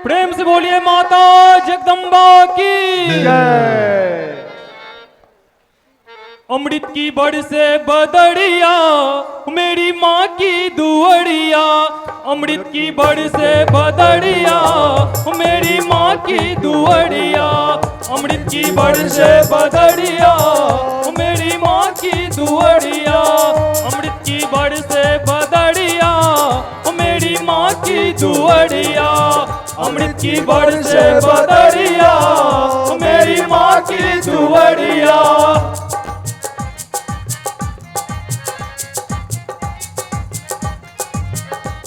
प्रेम से बोलिए माता जगदम्बा की जय। अमृत की बड़ से बदड़िया मेरी माँ की दुअड़िया, अमृत की बड़ से बदड़िया मेरी माँ की दुअड़िया, अमृत की बड़ से बदड़िया मेरी माँ की दुअड़िया, अमृत की बड़ से बदड़िया मेरी माँ की दुअड़िया, अमृत की बड़ से बदड़िया मेरी माँ की दुअड़िया।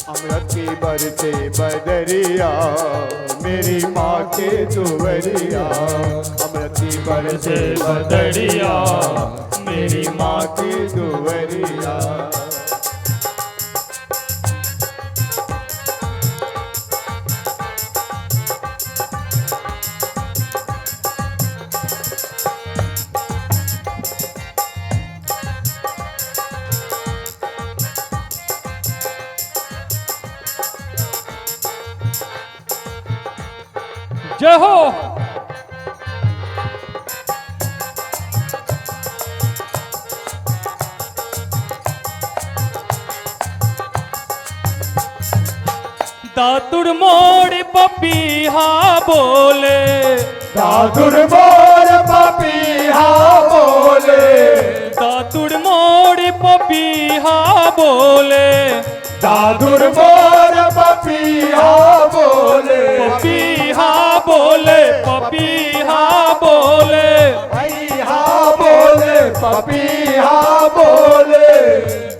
अमृत की बरसे बदरिया मेरी माँ के दुवरिया, अमृत की बरसे बदरिया मेरी माँ की दुवरिया। जय हो। दातुर मोड़ पपीहा बोले, दादुर मोर पपीहा बोले, दातुर मोड़ पपीहा बोले, दादुर मोर पपीहा बोले, पपीहा बोले, पपीहा बोले, पपीहा बोले, पपीहा बोले,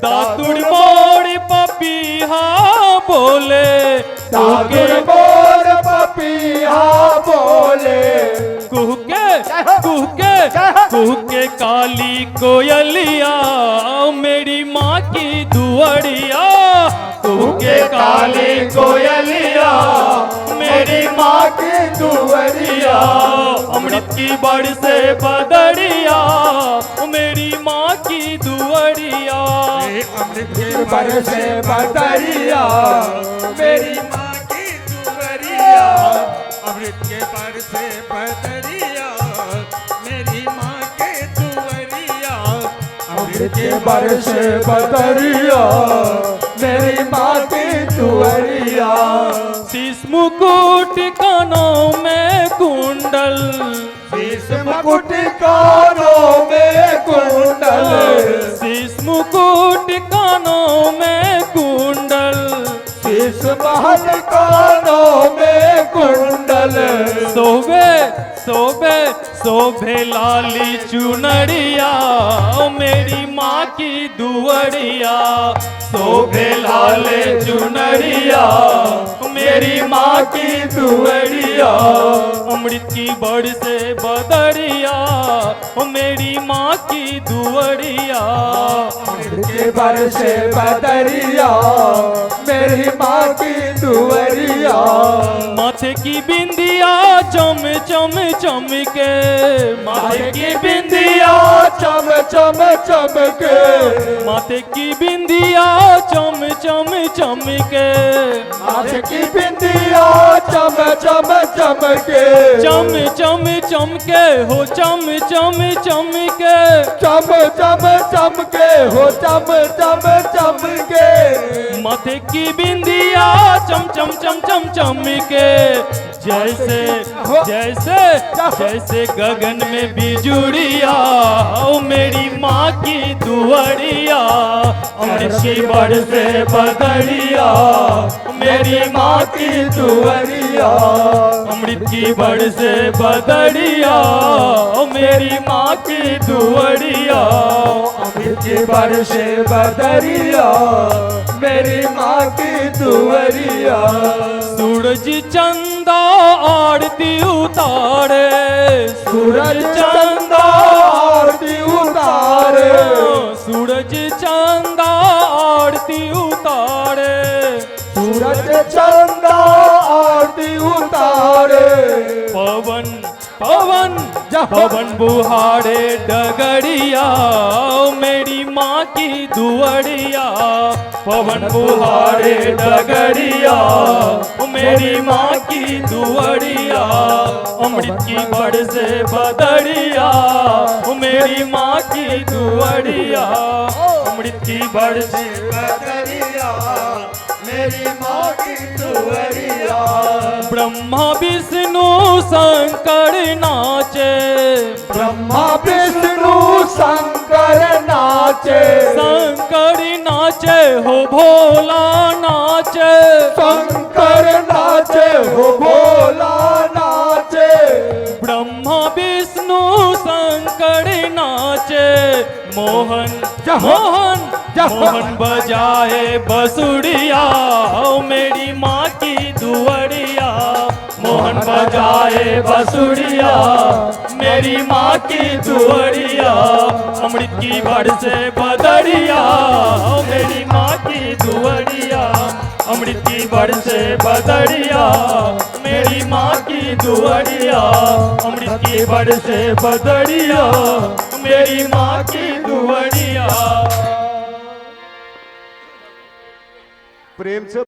दातुर मोड़ पपीहा बोले, दादुर मोर पपीहा बोले। कुहके कुहके कुहके काली कोयलिया मेरी माँ की दुअड़िया, कुहके काली कोयलिया मेरी माँ की दुअड़िया, अमृत की बड़ से बदड़िया मेरी माँ की दुअड़िया, अमृत की बरसे बदरिया मेरी माँ की दुवरिया, अमृत के पर से बदरिया मेरी माँ के दुवरिया, अमृत के बरसे बदरिया मेरी माँ की दुवरिया। शीश मुकुट कानों में कुंडल, शीश मुकुट कानों में कुंडल, शीश मुकुट कानों में कुंडल, शीश महल कानों में कुंडल, शोभे शोभे शोभे लाली चुनरिया मेरी माँ की दुअड़िया, शोभे लाले चुनरिया मेरी माँ की दुअड़िया, अमृत की बड़ से बदरिया मेरी माँ की दुअड़िया, अमृत के बरसे बदरिया मेरी माँ की दुवरिया। माथे की बिंदिया चम चम चमके, माथे की बिंदिया चम चम चमके, माथे की बिंदिया चम चम चमके, माथे की बिंदिया चम चम चमके, चम चम चमके हो चम चम चमके, चम चम चमके हो चम चम चमके, माथे की बिंदिया चम चम चम चम चमके, जैसे जैसे जैसे गगन में बिजुड़िया ओ मेरी माँ की दुअड़िया, अमृत की बड़ से बदड़िया मेरी माँ की दुअड़िया, अमृत की बड़ से बदड़िया ओ मेरी माँ की दुअड़िया, अमृत की बरसे बदरिया मेरी माँ की दुवरिया। सूरज चंदा आरती उतारे, सूरज चंदा आरती उतारे, सूरज चंदा आरती उतारे, सूरज चंदा आरती उतारे, पवन पवन पवन बुहाड़े डगड़िया मेरी माँ की दुअड़िया, पवन बुहाड़े डगड़िया मेरी माँ की दुअड़िया, अमृत की बड़ से बदड़िया मेरी माँ की दुअड़िया, अमृत की बड़ से बदरिया मेरी माँ की दुअरिया। ब्रह्मा विष्णु शंकर नाचे, ब्रह्मा विष्णु शंकर नाचे, शंकर नाचे हो भोला नाचे, शंकर नाचे हो भोला नाचे। ब्रह्मा विष्णु शंकर नाचे, मोहन जहाँ- मोहन जहाँ- मोहन बजाए बसुड़िया मेरी माँ की दुअड़िया, मोहन बजाए बसुड़िया मेरी माँ की दुअड़िया, अमृत की बड़ से बदड़िया मेरी माँ की दुअड़िया, अमृत की बड़ से बदड़िया मेरी माँ की दुअड़िया, अमृत की बड़ से बदड़िया मेरी माँ की दुअड़िया। प्रेम से